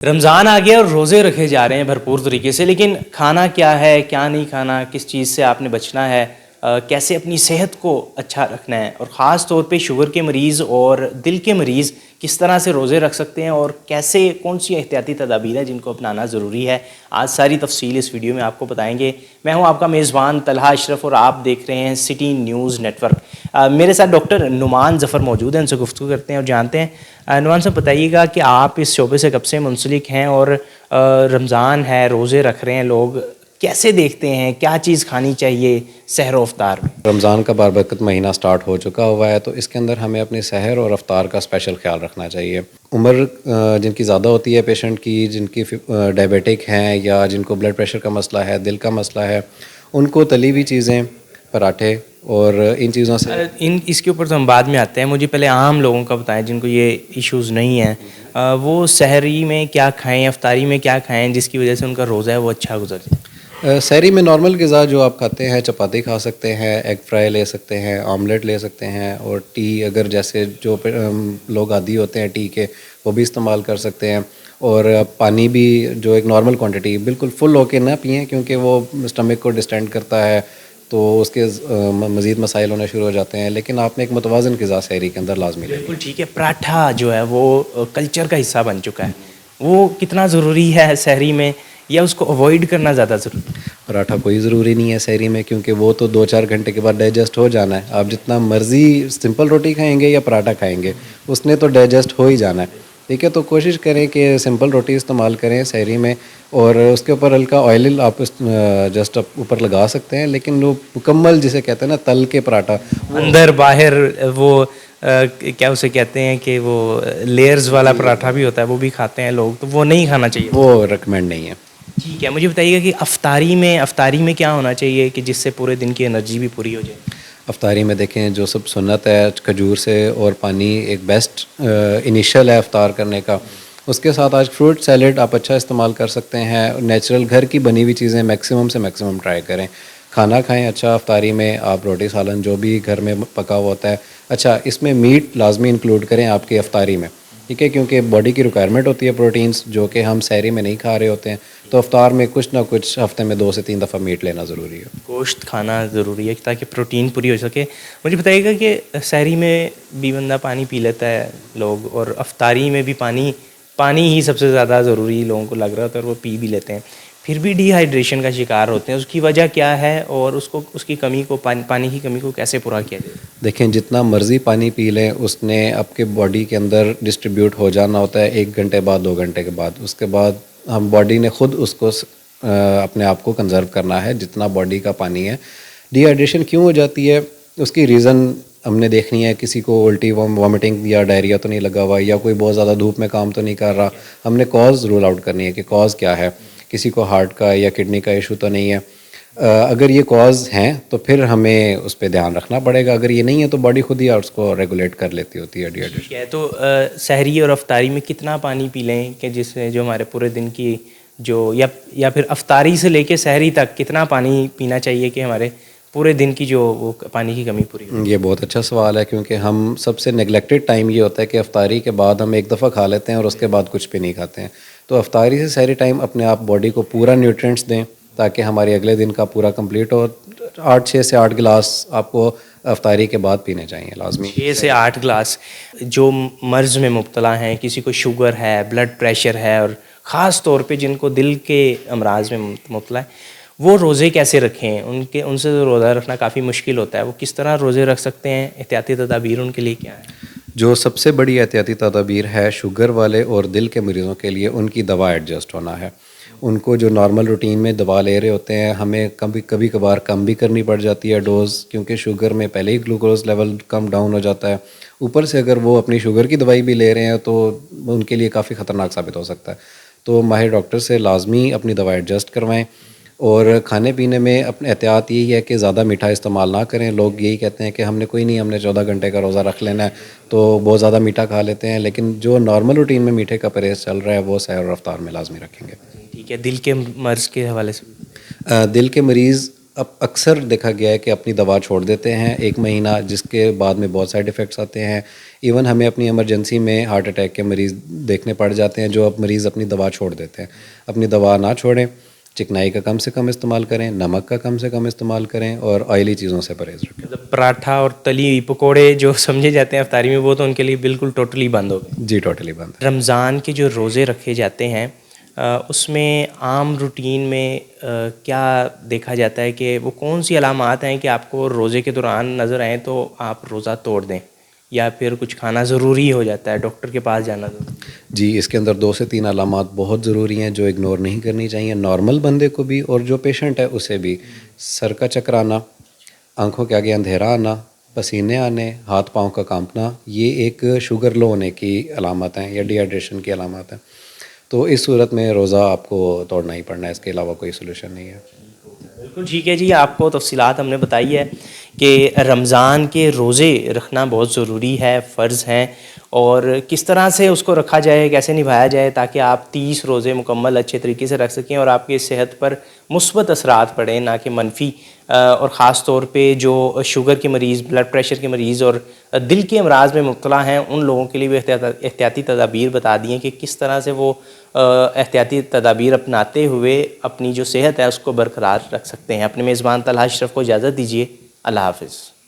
رمضان آ گیا اور روزے رکھے جا رہے ہیں بھرپور طریقے سے، لیکن کھانا کیا ہے، کیا نہیں کھانا، کس چیز سے آپ نے بچنا ہے، کیسے اپنی صحت کو اچھا رکھنا ہے، اور خاص طور پہ شوگر کے مریض اور دل کے مریض کس طرح سے روزے رکھ سکتے ہیں اور کیسے کون سی احتیاطی تدابیر ہیں جن کو اپنانا ضروری ہے، آج ساری تفصیل اس ویڈیو میں آپ کو بتائیں گے۔ میں ہوں آپ کا میزبان طلحہ اشرف اور آپ دیکھ رہے ہیں سٹی نیوز نیٹ ورک۔ میرے ساتھ ڈاکٹر نعمان ظفر موجود ہیں، ان سے گفتگو کرتے ہیں اور جانتے ہیں۔ نعمان صاحب بتائیے گا کہ آپ اس شعبے سے کب سے منسلک ہیں، اور رمضان ہے، روزے رکھ رہے ہیں لوگ، کیسے دیکھتے ہیں کیا چیز کھانی چاہیے سحر و افطار میں؟ رمضان کا بابرکت مہینہ سٹارٹ ہو چکا ہوا ہے، تو اس کے اندر ہمیں اپنی سحر اور افطار کا اسپیشل خیال رکھنا چاہیے۔ عمر جن کی زیادہ ہوتی ہے پیشنٹ کی، جن کی ڈائبیٹک ہیں یا جن کو بلڈ پریشر کا مسئلہ ہے، دل کا مسئلہ ہے، ان کو تلی ہوئی چیزیں، پراٹھے اور ان چیزوں سے اس کے اوپر تو ہم بعد میں آتے ہیں، مجھے پہلے عام لوگوں کا بتائیں جن کو یہ ایشوز نہیں ہیں، وہ سحری میں کیا کھائیں، افطاری میں کیا کھائیں جس کی وجہ سے ان کا روزہ ہے وہ اچھا گزر جائے۔ سحری میں نارمل غذا جو آپ کھاتے ہیں، چپاتی کھا سکتے ہیں، ایگ فرائی لے سکتے ہیں، آملیٹ لے سکتے ہیں، اور ٹی اگر جیسے جو لوگ عادی ہوتے ہیں ٹی کے، وہ بھی استعمال کر سکتے ہیں۔ اور پانی بھی جو ایک نارمل کوانٹٹی، بالکل فل ہو کے نہ پئیں کیونکہ وہ اسٹمک کو ڈسٹینڈ کرتا ہے تو اس کے مزید مسائل ہونے شروع ہو جاتے ہیں، لیکن آپ نے ایک متوازن غذا سحری کے اندر لازمی لے۔ بالکل ٹھیک ہے۔ پراٹھا جو ہے وہ کلچر کا حصہ بن چکا ہے، وہ کتنا ضروری ہے سحری میں، یا اس کو اوائڈ کرنا زیادہ ضروری ہے؟ پراٹھا کوئی ضروری نہیں ہے سحری میں، کیونکہ وہ تو 2-4 گھنٹے کے بعد ڈائجسٹ ہو جانا ہے۔ آپ جتنا مرضی سمپل روٹی کھائیں گے یا پراٹھا کھائیں گے، اس نے تو ڈائجسٹ ہو ہی جانا ہے، ٹھیک ہے۔ تو کوشش کریں کہ سمپل روٹی استعمال کریں سحری میں، اور اس کے اوپر ہلکا آئل آپ جسٹ اوپر لگا سکتے ہیں، لیکن وہ مکمل جسے کہتے ہیں نا تل کے پراٹھا، اندر باہر وہ کیا اسے کہتے ہیں کہ وہ لیئرز والا پراٹھا بھی ہوتا ہے، وہ بھی کھاتے ہیں لوگ، تو وہ نہیں کھانا چاہیے۔ وہ ریکمینڈ نہیں ہے۔ ٹھیک ہے، مجھے بتائیے گا کہ افطاری میں کیا ہونا چاہیے کہ جس سے پورے دن کی انرجی بھی پوری ہو جائے؟ افطاری میں دیکھیں جو سب سنت ہے، کھجور سے اور پانی ایک بیسٹ انیشل ہے افطار کرنے کا۔ اس کے ساتھ آج فروٹ سیلڈ آپ اچھا استعمال کر سکتے ہیں، نیچرل گھر کی بنی ہوئی چیزیں میکسیمم سے میکسیمم ٹرائی کریں، کھانا کھائیں اچھا افطاری میں۔ آپ روٹی سالن جو بھی گھر میں پکا ہوا ہوتا ہے، اچھا اس میں میٹ لازمی انکلوڈ کریں آپ کی افطاری میں، ٹھیک ہے، کیونکہ باڈی کی ریکوائرمنٹ ہوتی ہے پروٹینز جو کہ ہم سحری میں نہیں کھا رہے ہوتے ہیں، تو افطار میں کچھ نہ کچھ ہفتے میں 2 سے 3 دفعہ میٹ لینا ضروری ہے۔ گوشت کھانا ضروری ہے تاکہ پروٹین پوری ہو سکے۔ مجھے بتائیے گا کہ سحری میں بھی بندہ پانی پی لیتا ہے لوگ، اور افطاری میں بھی پانی ہی سب سے زیادہ ضروری لوگوں کو لگ رہا ہوتا ہے، اور وہ پی بھی لیتے ہیں، پھر بھی ڈی ہائیڈریشن کا شکار ہوتے ہیں۔ اس کی وجہ کیا ہے، اور اس کی کمی کو پانی کی کمی کو کیسے پورا کیا جائے؟ دیکھیں جتنا مرضی پانی پی لیں، اس نے آپ کے باڈی کے اندر ڈسٹریبیوٹ ہو جانا ہوتا ہے 1 گھنٹے بعد، 2 گھنٹے کے بعد۔ اس کے بعد ہم باڈی نے خود اس کو اپنے آپ کو کنزرو کرنا ہے جتنا باڈی کا پانی ہے۔ ڈی ہائیڈریشن کیوں ہو جاتی ہے، اس کی ریزن ہم نے دیکھنی ہے۔ کسی کو الٹی وامٹنگ یا ڈائریا تو نہیں لگا ہوا، یا کوئی بہت زیادہ دھوپ میں کام تو نہیں کر رہا، ہم نے کاز رول آؤٹ کرنی ہے کہ کاز کیا ہے۔ کسی کو ہارٹ کا یا کڈنی کا ایشو تو نہیں ہے، اگر یہ کاز ہیں تو پھر ہمیں اس پہ دھیان رکھنا پڑے گا۔ اگر یہ نہیں ہے تو باڈی خود ہی اس کو ریگولیٹ کر لیتی ہوتی ہے ڈی ہائیڈریشن۔ ٹھیک ہے، تو سحری اور افطاری میں کتنا پانی پی لیں کہ جس سے جو ہمارے پورے دن کی یا پھر افطاری سے لے کے سحری تک کتنا پانی پینا چاہیے کہ ہمارے پورے دن کی جو وہ پانی کی کمی پوری ہو؟ یہ بہت اچھا سوال ہے، کیونکہ ہم سب سے نیگلیکٹڈ ٹائم یہ ہوتا ہے کہ افطاری کے بعد ہم ایک دفعہ کھا لیتے ہیں اور اس کے بعد کچھ بھی نہیں کھاتے ہیں۔ تو افطاری سے سحری ٹائم اپنے آپ باڈی کو پورا نیوٹرینٹس دیں تاکہ ہمارے اگلے دن کا پورا کمپلیٹ ہو۔ 6 سے 8 گلاس آپ کو افطاری کے بعد پینے چاہیے لازمی۔ 6 سے 8 گلاس۔ جو مرض میں مبتلا ہیں، کسی کو شوگر ہے، بلڈ پریشر ہے، اور خاص طور پہ جن کو دل کے امراض میں مبتلا ہے، وہ روزے کیسے رکھیں؟ ان سے روزہ رکھنا کافی مشکل ہوتا ہے، وہ کس طرح روزے رکھ سکتے ہیں؟ احتیاطی تدابیر ان کے لیے کیا ہے؟ جو سب سے بڑی احتیاطی تدابیر ہے شوگر والے اور دل کے مریضوں کے لیے، ان کی دوا ایڈجسٹ ہونا ہے۔ ان کو جو نارمل روٹین میں دوا لے رہے ہوتے ہیں، ہمیں کبھی کبھار کم بھی کرنی پڑ جاتی ہے ڈوز، کیونکہ شوگر میں پہلے ہی گلوکوز لیول کم ڈاؤن ہو جاتا ہے، اوپر سے اگر وہ اپنی شوگر کی دوائی بھی لے رہے ہیں تو ان کے لیے کافی خطرناک ثابت ہو سکتا ہے۔ تو ماہر ڈاکٹر سے لازمی اپنی دوا ایڈجسٹ کروائیں، اور کھانے پینے میں اپنے احتیاط یہی ہے کہ زیادہ میٹھا استعمال نہ کریں۔ لوگ یہی کہتے ہیں کہ ہم نے کوئی نہیں، ہم نے 14 گھنٹے کا روزہ رکھ لینا ہے، تو بہت زیادہ میٹھا کھا لیتے ہیں، لیکن جو نارمل روٹین میں میٹھے کا پرہیز چل رہا ہے وہ سحر اور افطار میں لازمی رکھیں گے۔ ٹھیک ہے، دل کے مرض کے حوالے سے؟ دل کے مریض اب اکثر دیکھا گیا ہے کہ اپنی دوا چھوڑ دیتے ہیں 1 مہینہ، جس کے بعد میں بہت سائیڈ ایفیکٹس آتے ہیں. ایون ہمیں اپنی ایمرجنسی میں ہارٹ اٹیک کے مریض دیکھنے پڑ جاتے ہیں جو اب مریض اپنی دوا چھوڑ دیتے ہیں. اپنی دوا نہ چھوڑیں، چکنائی کا کم سے کم استعمال کریں، نمک کا کم سے کم استعمال کریں اور آئلی چیزوں سے پرہیز رکھیں. مطلب پراٹھا اور تلی ہوئی پکوڑے جو سمجھے جاتے ہیں افطاری میں، وہ تو ان کے لیے بالکل ٹوٹلی بند ہو گئے. جی ٹوٹلی بند. رمضان کے جو روزے رکھے جاتے ہیں اس میں عام روٹین میں کیا دیکھا جاتا ہے کہ وہ کون سی علامات ہیں کہ آپ کو روزے کے دوران نظر آئیں تو آپ روزہ توڑ دیں، یا پھر کچھ کھانا ضروری ہو جاتا ہے، ڈاکٹر کے پاس جانا ضروری؟ جی اس کے اندر 2 سے 3 علامات بہت ضروری ہیں جو اگنور نہیں کرنی چاہیے، نارمل بندے کو بھی اور جو پیشنٹ ہے اسے بھی. سر کا چکرانا، آنکھوں کے آگے اندھیرا آنا، پسینے آنے، ہاتھ پاؤں کا کانپنا، یہ ایک شوگر لو ہونے کی علامات ہیں یا ڈی ہائیڈریشن کی علامات ہیں. تو اس صورت میں روزہ آپ کو توڑنا ہی پڑنا ہے، اس کے علاوہ کوئی سولوشن نہیں ہے. بالکل ٹھیک ہے جی، آپ کو تفصیلات ہم نے بتائی ہے کہ رمضان کے روزے رکھنا بہت ضروری ہے، فرض ہیں، اور کس طرح سے اس کو رکھا جائے، کیسے نبھایا جائے تاکہ آپ 30 روزے مکمل اچھے طریقے سے رکھ سکیں اور آپ کی صحت پر مثبت اثرات پڑیں نہ کہ منفی. اور خاص طور پہ جو شوگر کے مریض، بلڈ پریشر کے مریض اور دل کے امراض میں مبتلا ہیں ان لوگوں کے لیے بھی احتیاطی تدابیر بتا دی ہیں کہ کس طرح سے وہ احتیاطی تدابیر اپناتے ہوئے اپنی جو صحت ہے اس کو برقرار رکھ سکتے ہیں. اپنے میزبان طلحہ اشرف کو اجازت دیجیے. اللہ حافظ.